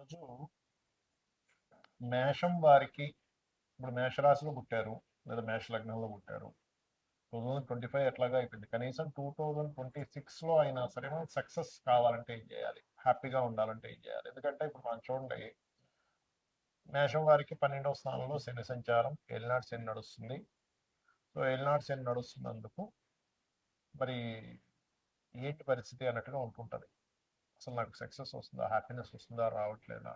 ఈరోజు మేషం వారికి ఇప్పుడు మేషరాశిలో పుట్టారు లేదా మేష లగ్నంలో పుట్టారు. 2025 ఎట్లాగా అయిపోయింది. కనీసం 2026లో అయినా సరే మనం సక్సెస్ కావాలంటే ఏం చేయాలి? హ్యాపీగా ఉండాలంటే ఏం చేయాలి? ఎందుకంటే ఇప్పుడు మనం చూడండి, మేషం వారికి 12వ స్థానంలో శని సంచారం, ఏలినాటి శని నడుస్తుంది. సో ఏలినాటి శని నడుస్తున్నందుకు మరి ఏంటి పరిస్థితి అన్నట్టుగా ఉంటుంటది. అసలు నాకు సక్సెస్ వస్తుందా, హ్యాపీనెస్ వస్తుందా, రావట్లేదా?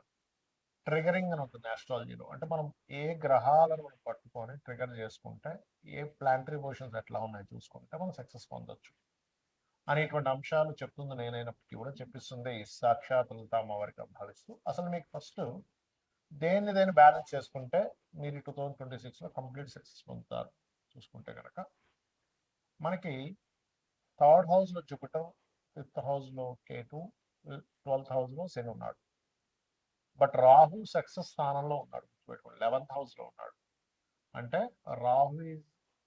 ట్రిగరింగ్ అని ఉంటుంది ఆస్ట్రాలజీలో. అంటే మనం ఏ గ్రహాలను మనం పట్టుకొని ట్రిగర్ చేసుకుంటే, ఏ ప్లానటరీ పొజిషన్స్ ఎట్లా ఉన్నాయి చూసుకుంటే మనం సక్సెస్ పొందొచ్చు అనేటువంటి అంశాలు చెప్తుంది. నేనైనప్పటికీ కూడా చెప్పిస్తుంది ఈ సాక్షాత్ లలిత అమ్మవారికి భావిస్తూ. అసలు మీకు ఫస్ట్ దేన్ని బ్యాలెన్స్ చేసుకుంటే మీరు 2026లో కంప్లీట్ సక్సెస్ పొందుతారు చూసుకుంటే కనుక, మనకి థర్డ్ హౌస్లో జూపిటర్, ఫిఫ్త్ హౌస్లో కేతు, 12th హౌస్లో శని ఉన్నాడు. బట్ రాహు సక్సెస్ స్థానంలో ఉన్నాడు, గుర్తుపెట్టుకోండి. 11th హౌస్లో ఉన్నాడు. అంటే రాహు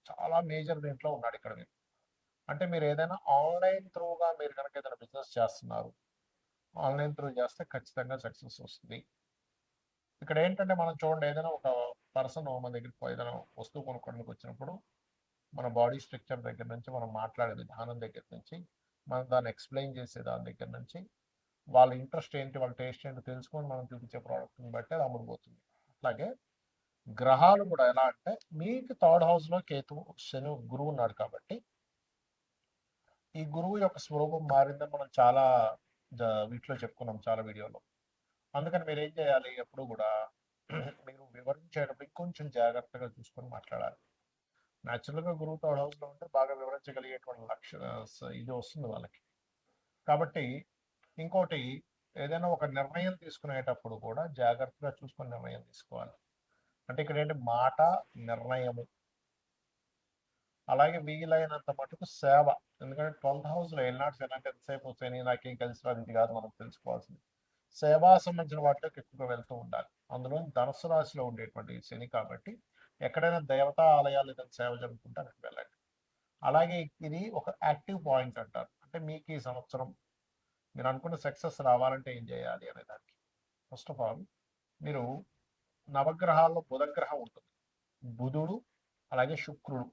చాలా మేజర్ దీంట్లో ఉన్నాడు ఇక్కడ. మీరు అంటే మీరు ఏదైనా ఆన్లైన్ త్రూగా మీరు కనుక ఏదైనా బిజినెస్ చేస్తున్నారు, ఆన్లైన్ త్రూ చేస్తే ఖచ్చితంగా సక్సెస్ వస్తుంది. ఇక్కడ ఏంటంటే మనం చూడండి, ఏదైనా ఒక పర్సన్ మన దగ్గరికి ఏదైనా వస్తువు కొనుక్కోడానికి వచ్చినప్పుడు మన బాడీ స్ట్రక్చర్ దగ్గర నుంచి, మనం మాట్లాడే విధానం దగ్గర నుంచి, మనం దాన్ని ఎక్స్ప్లెయిన్ చేసే దాని దగ్గర నుంచి, వాళ్ళ ఇంట్రెస్ట్ ఏంటి, వాళ్ళ టేస్ట్ ఏంటి తెలుసుకొని మనం చూపించే ప్రోడక్ట్ని బట్టి అది అమ్ముడుపోతుంది. అట్లాగే గ్రహాలు కూడా ఎలా అంటే, మీకు థర్డ్ హౌస్లో కేతు, శని, గురువు ఉన్నాడు కాబట్టి ఈ గురువు యొక్క స్వరూపం మారిందని మనం చాలా వీటిలో చెప్పుకున్నాం, చాలా వీడియోలో. అందుకని మీరు ఏం చేయాలి, ఎప్పుడు కూడా మీరు వివరించేటప్పుడు కొంచెం జాగ్రత్తగా చూసుకొని మాట్లాడాలి. న్యాచురల్గా గురువు థర్డ్ హౌస్లో ఉంటే బాగా వివరించగలిగేటువంటి ఇది వస్తుంది వాళ్ళకి. కాబట్టి ఇంకోటి, ఏదైనా ఒక నిర్ణయం తీసుకునేటప్పుడు కూడా జాగ్రత్తగా చూసుకొని నిర్ణయం తీసుకోవాలి. అంటే ఇక్కడ ఏంటి, మాట, నిర్ణయము, అలాగే వీలైనంత మటుకు సేవ. ఎందుకంటే 12th హౌస్లో ఎల్నాడు శని అంటే ఎంతసేపు శని నాకేం కలిసి రాదు ఇది కాదు మనం తెలుసుకోవాల్సింది. సేవా సంబంధించిన వాటిలోకి ఎక్కువగా వెళ్తూ ఉండాలి. అందులో ధనుసు రాశిలో ఉండేటువంటి శని కాబట్టి ఎక్కడైనా దేవతా ఆలయాలు ఏదైనా సేవ జరుగుతుంటే అక్కడికి వెళ్ళండి. అలాగే ఇది ఒక యాక్టివ్ పాయింట్ అంటారు. అంటే మీకు ఈ సంవత్సరం మీరు అనుకున్న సక్సెస్ రావాలంటే ఏం చేయాలి అనే దానికి, ఫస్ట్ ఆఫ్ ఆల్ మీరు నవగ్రహాల్లో బుధగ్రహం ఉంటుంది. బుధుడు అలాగే శుక్రుడు,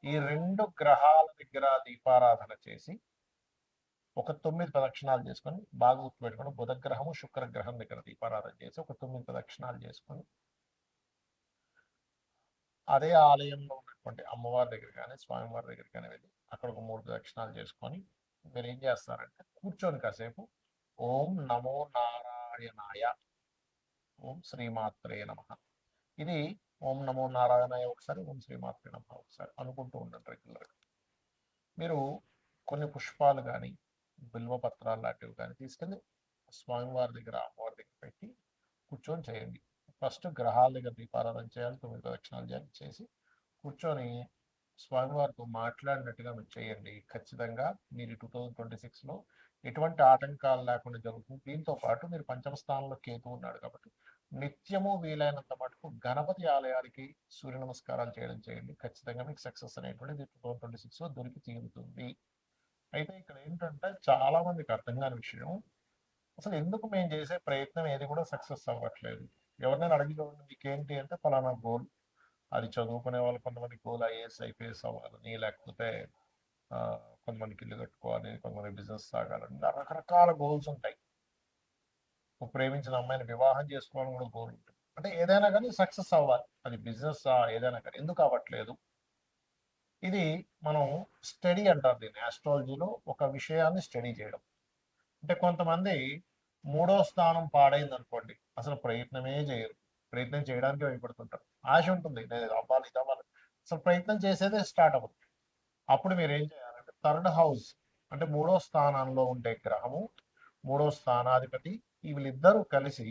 ఈ 2 గ్రహాల దగ్గర దీపారాధన చేసి ఒక 9 ప్రదక్షిణాలు చేసుకొని, బాగా గుర్తుపెట్టుకొని, బుధగ్రహము శుక్రగ్రహం దగ్గర దీపారాధన చేసి ఒక 9 ప్రదక్షిణాలు చేసుకొని, అదే ఆలయంలో ఉన్నటువంటి అమ్మవారి దగ్గర కానీ స్వామివారి దగ్గర కానీ వెళ్ళి అక్కడ ఒక 3 ప్రదక్షిణాలు చేసుకొని మీరు ఏం చేస్తారంటే కూర్చొని కాసేపు ఓం నమో నారాయణాయ, ఓం శ్రీమాత్రే నమ, ఇది ఓం నమో నారాయణాయ ఒకసారి, ఓం శ్రీమాత్రే నమ ఒకసారి అనుకుంటూ ఉండండి రెగ్యులర్గా. మీరు కొన్ని పుష్పాలు కానీ బిల్వ పత్రాలు లాంటివి కానీ తీసుకెళ్ళి స్వామివారి దగ్గర అమ్మవారి దగ్గర పెట్టి కూర్చొని చేయండి. ఫస్ట్ గ్రహాల దగ్గర దీపారాధన చేయాలి, 9 ప్రదక్షిణాలు చేసి కూర్చొని స్వామివారితో మాట్లాడినట్టుగా మీరు చేయండి. ఖచ్చితంగా మీరు 2026లో ఎటువంటి ఆటంకాలు లేకుండా జరుగుతుంది. దీంతో పాటు మీరు పంచమ స్థానంలో కేతు ఉన్నాడు కాబట్టి నిత్యము వీలైనంత మటుకు గణపతి ఆలయానికి సూర్య నమస్కారాలు చేయడం చేయండి. ఖచ్చితంగా మీకు సక్సెస్ అనేటువంటిది 2026లో దొరికి తీరుతుంది. అయితే ఇక్కడ ఏంటంటే చాలా మందికి అర్థం కాని విషయం, అసలు ఎందుకు మేము చేసే ప్రయత్నం ఏది కూడా సక్సెస్ అవ్వట్లేదు. ఎవరినైనా అడిగి చూడండి, మీకేంటి అంటే ఫలానా గోల్. అది చదువుకునే వాళ్ళు కొంతమంది గోల్ ఐఏఎస్ ఐపీఎస్ అవ్వాలని, లేకపోతే కొంతమందికి ఇల్లు కట్టుకోవాలి, కొంతమంది బిజినెస్ సాగాలని, రకరకాల గోల్స్ ఉంటాయి. ప్రేమించిన అమ్మాయిని వివాహం చేసుకోవాలని కూడా గోల్ ఉంటుంది. అంటే ఏదైనా కానీ సక్సెస్ అవ్వాలి, అది బిజినెస్ ఏదైనా కానీ. ఎందుకు అవ్వట్లేదు? ఇది మనం స్టడీ అంటారు దీన్ని ఆస్ట్రాలజీలో, ఒక విషయాన్ని స్టడీ చేయడం. అంటే కొంతమంది 3వ స్థానం పాడైంది అనుకోండి, అసలు ప్రయత్నమే చేయరు. ప్రయత్నం చేయడానికి భయపడుతుంటారు. ఆశ ఉంటుంది, నేను ఇది అవ్వాలి ఇది అవ్వాలి, అసలు ప్రయత్నం చేసేదే స్టార్ట్ అవ్వదు. అప్పుడు మీరు ఏం చేయాలంటే థర్డ్ హౌస్ అంటే 3వ స్థానంలో ఉండే గ్రహము, 3వ స్థానాధిపతి, వీళ్ళిద్దరూ కలిసి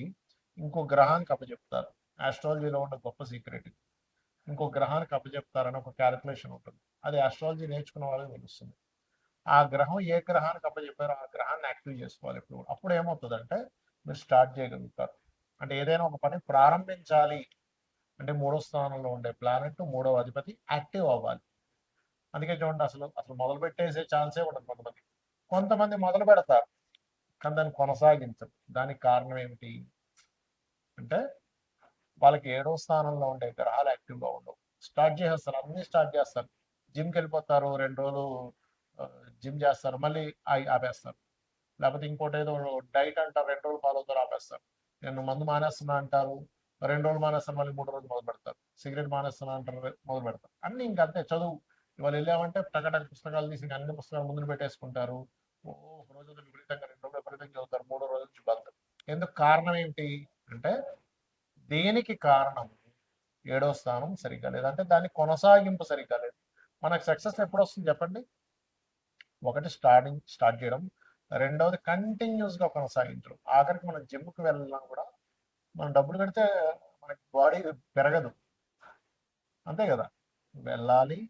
ఇంకో గ్రహానికి అప్పచెప్తారు. ఆస్ట్రాలజీలో ఉన్న గొప్ప సీక్రెట్. ఇంకో గ్రహానికి అప్పచెప్తారని ఒక క్యాలిక్యులేషన్ ఉంటుంది. అది ఆస్ట్రాలజీ నేర్చుకున్న వాళ్ళకి తెలుస్తుంది. ఆ గ్రహం ఏ గ్రహానికి అప్పచెప్పారో ఆ గ్రహాన్ని యాక్టివ్ చేసుకోవాలి ఎప్పుడు. అప్పుడు ఏమవుతుందంటే మీరు స్టార్ట్ చేయగలుగుతారు. అంటే ఏదైనా ఒక పని ప్రారంభించాలి అంటే 3వ స్థానంలో ఉండే ప్లానెట్, 3వ అధిపతి యాక్టివ్ అవ్వాలి. అందుకే చూడండి, అసలు మొదలు పెట్టేసే ఛాన్సే ఉండదు కొంతమంది. కొంతమంది మొదలు పెడతారు కానీ దాన్ని కొనసాగించరు. దానికి కారణం ఏమిటి అంటే వాళ్ళకి 7వ స్థానంలో ఉండే గ్రహాలు యాక్టివ్గా ఉండవు. స్టార్ట్ చేసేస్తారు, అన్ని స్టార్ట్ చేస్తారు. జిమ్కి వెళ్ళిపోతారు, 2 రోజులు జిమ్ చేస్తారు, మళ్ళీ ఆపేస్తారు. లేకపోతే ఇంకోటి ఏదో డైట్ అంటారు, 2 రోజులు ఫాలో అవుతారు, ఆపేస్తారు. నేను మందు మానేస్తున్నా అంటారు, 2 రోజులు మానేస్తారు, మళ్ళీ 3 రోజులు మొదలు పెడతారు. సిగరెట్ మానేస్తున్నా అంటారు, మొదలు పెడతారు. అన్ని ఇంకంతే. చదువు ఇవాళ వెళ్ళామంటే టకటక పుస్తకాలు తీసి అన్ని పుస్తకాలు ముందు పెట్టేసుకుంటారు. ఒక రోజు విపరీతంగా, 2 రోజులు విపరీతంగా చదువుతారు, 3వ రోజు నుంచి బంద్. ఎందుకు? కారణం ఏమిటి అంటే దేనికి కారణం 7వ స్థానం సరిగ్గా లేదు, అంటే దాని కొనసాగింపు సరిగ్గా లేదు. మనకు సక్సెస్ ఎప్పుడు వస్తుంది చెప్పండి? ఒకటి స్టార్ట్ చేయడం, రెండవది కంటిన్యూస్గా కొనసాగించడం. ఆఖరికి మనం జిమ్కి వెళ్ళినా కూడా మనం డబ్బులు పెడితే మనకి బాడీ పెరగదు, అంతే కదా? వెళ్ళాలి,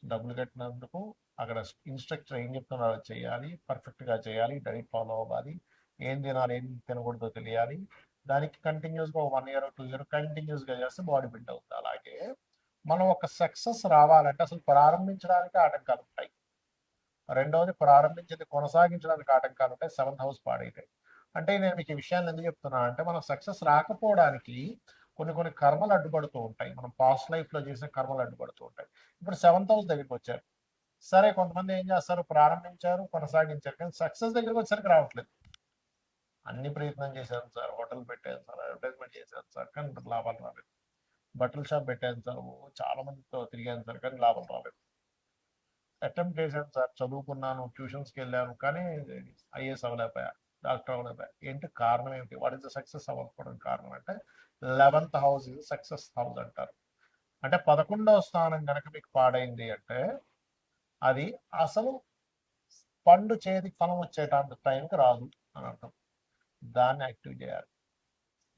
డబ్బులు కట్టినందుకు అక్కడ ఇన్స్ట్రక్టర్ ఏం చెప్తున్నారో చేయాలి, పర్ఫెక్ట్గా చేయాలి, డైట్ ఫాలో అవ్వాలి, ఏం తినాలి ఏం తినకూడదో తెలియాలి. దానికి కంటిన్యూస్గా 1 ఇయర్ 2 ఇయర్ కంటిన్యూస్గా చేస్తే బాడీ బిల్డ్ అవుతుంది. అలాగే మనం ఒక సక్సెస్ రావాలంటే అసలు ప్రారంభించడానికి ఆటంకాలు ఉంటాయి, రెండవది ప్రారంభించింది కొనసాగించడానికి ఆటంకాలు ఉంటాయి, 7th హౌస్ పాడైతాయి. అంటే నేను మీకు ఈ విషయాన్ని ఎందుకు చెప్తున్నా అంటే మనం సక్సెస్ రాకపోవడానికి కొన్ని కర్మలు అడ్డుపడుతూ ఉంటాయి, మనం పాస్ట్ లైఫ్లో చేసిన కర్మలు అడ్డుపడుతూ ఉంటాయి. ఇప్పుడు 7th హౌస్ దగ్గరికి వచ్చారు, సరే కొంతమంది ఏం చేస్తారు, ప్రారంభించారు, కొనసాగించారు, కానీ సక్సెస్ దగ్గరికి వచ్చేసరికి రావట్లేదు. అన్ని ప్రయత్నం చేశాను సార్, హోటల్ పెట్టాను సార్, అడ్వర్టైజ్మెంట్ చేశాను సార్, కానీ లాభాలు రాలేదు. బట్టల షాప్ పెట్టాను సార్, చాలా మందితో తిరిగాను సార్, కానీ లాభాలు రాలేదు. అటెంప్ట్ చేశాను సార్, చదువుకున్నాను, ట్యూషన్స్కి వెళ్ళాను, కానీ ఐఏఎస్ అవ్వలేకపోయా, డాక్టర్ అవ్వలేకపోయా. ఏంటి కారణం ఏమిటి? వాట్ ఇస్ ద సక్సెస్ అవ్వకపోవడం కారణం అంటే 11th హౌస్ ఇది సక్సెస్ హౌస్ అంటారు. అంటే 11వ స్థానం కనుక మీకు పాడైంది అంటే అది అసలు పండు చేతికి ఫలం వచ్చేటంత టైంకి రాదు అని అర్థం. దాన్ని యాక్టివ్ చేయాలి.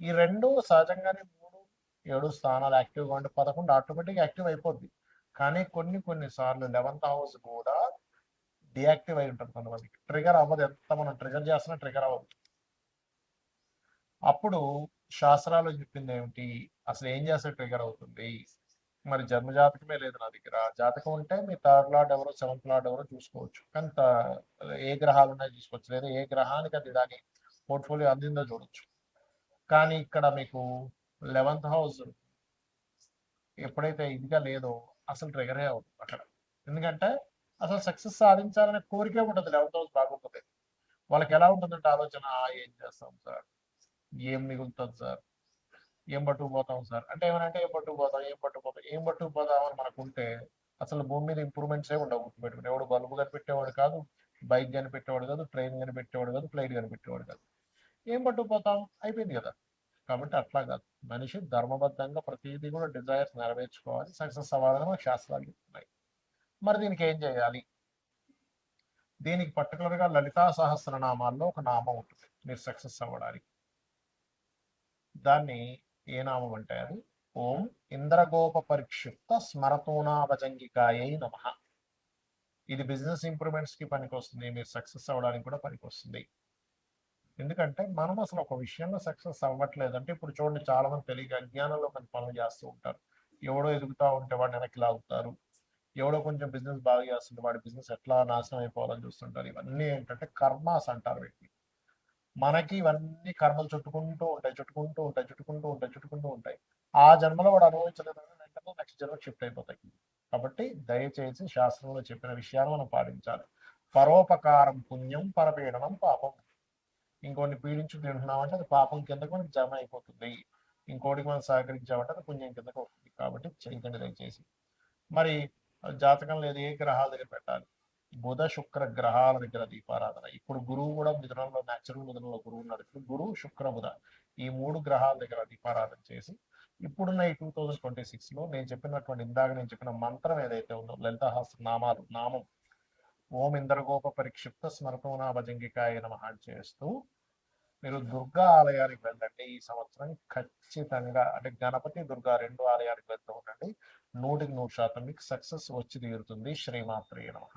ఈ 2 సహజంగానే 3, 7 స్థానాలు యాక్టివ్గా ఉంటే 11 ఆటోమేటిక్గా యాక్టివ్ అయిపోద్ది. కానీ కొన్ని సార్లు 11th హౌస్ కూడా డియాక్టివ్ అయి ఉంటుంది, కొంతమందికి ట్రిగర్ అవ్వదు, ఎంత మనం ట్రిగర్ చేస్తున్నా ట్రిగర్ అవ్వదు. అప్పుడు శాస్త్రాలు చెప్పింది ఏమిటి, అసలు ఏం చేస్తే ట్రిగర్ అవుతుంది? మరి జన్మ జాతకమే లేదు నా దగ్గర, జాతకం ఉంటే మీ 3rd లార్డ్ ఎవరో 7th లార్డ్ ఎవరో చూసుకోవచ్చు, కానీ ఏ గ్రహాలు ఉన్నాయో చూసుకోవచ్చు, లేదా ఏ గ్రహానికి అది దాని పోర్ట్ఫోలియో అందిందో చూడొచ్చు. కానీ ఇక్కడ మీకు 11th హౌస్ ఎప్పుడైతే ఇదిగా లేదో అసలు ట్రిగరే అవుతుంది అక్కడ. ఎందుకంటే అసలు సక్సెస్ సాధించాలనే కోరికే ఉంటుంది 11th హౌస్ బాగోకపోతే. వాళ్ళకి ఎలా ఉంటుందంటే ఆలోచన, ఏం చేస్తాం సార్, ఏం మిగులుతుంది సార్, ఏం పట్టుకుపోతాం సార్, అంటే ఏమనంటే ఏం పట్టుకుపోతాం అని మనకుంటే అసలు భూమి మీద ఇంప్రూవ్మెంట్సే ఉండవు. గుర్తుపెట్టుకుని, ఎవడు బల్బు కనిపెట్టేవాడు కాదు, బైక్ కనిపెట్టేవాడు కాదు, ట్రైన్ కనిపెట్టేవాడు కాదు, ఫ్లైట్ కనిపెట్టేవాడు కాదు. ఏం పట్టుకుపోతాం, అయిపోయింది కదా. కాబట్టి అట్లా కాదు, మనిషి ధర్మబద్ధంగా ప్రతిదీ కూడా డిజైర్స్ నెరవేర్చుకోవాలి, సక్సెస్ అవ్వాలని మనకు శాస్త్రాలు చెప్తున్నాయి. మరి దీనికి ఏం చేయాలి? దీనికి పర్టికులర్గా లలితా సహస్రనామాల్లో ఒక నామం ఉంటుంది మీరు సక్సెస్ అవ్వడానికి. దాన్ని ఏ నామం అంటే అది ఓం ఇంద్రగోప పరిక్షిప్త స్మరతోనాభజంగికాయై నమః. ఇది బిజినెస్ ఇంప్రూవ్మెంట్స్ కి పనికి వస్తుంది, మీరు సక్సెస్ అవ్వడానికి కూడా పనికి వస్తుంది. ఎందుకంటే మనం అసలు ఒక విషయంలో సక్సెస్ అవ్వట్లేదు అంటే, ఇప్పుడు చూడండి చాలా మంది తెలియక అజ్ఞానంలో కొన్ని పనులు చేస్తూ ఉంటారు. ఎవడో ఎదుగుతూ ఉంటే వాడిని వెనక్కి లాగుతారు, ఎవడో కొంచెం బిజినెస్ బాగా చేస్తుంటే వాడి బిజినెస్ ఎట్లా నాశనం అయిపోవాలని చూస్తుంటారు. ఇవన్నీ ఏంటంటే కర్మాస్ అంటారు వీటిని. మనకి ఇవన్నీ కర్మలు చుట్టుకుంటూ ఉంటాయి. ఆ జన్మలో వాడు అనుభవించలేదని వెంటనే నెక్స్ట్ జన్మ షిఫ్ట్ అయిపోతాయి. కాబట్టి దయచేసి శాస్త్రంలో చెప్పిన విషయాలు మనం పాటించాలి. పరోపకారం పుణ్యం, పరపీడనం పాపం. ఇంకోటి పీడించు తింటున్నామంటే అది పాపం కిందకు మనకి జమ అయిపోతుంది, ఇంకోటికి మనం సహకరించామంటే అది పుణ్యం కిందకు వస్తుంది. కాబట్టి చేయకండి దయచేసి. మరి జాతకం లేదు, ఏ గ్రహాల దగ్గర పెట్టాలి? బుధ శుక్ర గ్రహాల దగ్గర దీపారాధన. ఇప్పుడు గురువు కూడా మిథునంలో, న్యాచురల్ మిథునంలో గురువు ఉన్నాడు. ఇప్పుడు గురువు శుక్ర బుధ ఈ 3 గ్రహాల దగ్గర దీపారాధన చేసి ఇప్పుడున్న ఈ 2026లో నేను చెప్పినటువంటి ఇందాక నేను చెప్పిన మంత్రం ఏదైతే ఉందో లలితాహాస నామం ఓం ఇంద్రగోప పరిక్షిప్త స్మరతోనా భజంగికాయ నమః చేస్తూ మీరు దుర్గా ఆలయానికి వెళ్ళండి. ఈ సంవత్సరం ఖచ్చితంగా, అంటే గణపతి దుర్గా 2 ఆలయానికి వెళ్తూ ఉండండి. 100% మీకు సక్సెస్ వచ్చి తీరుతుంది. శ్రీమాత్రే నమః.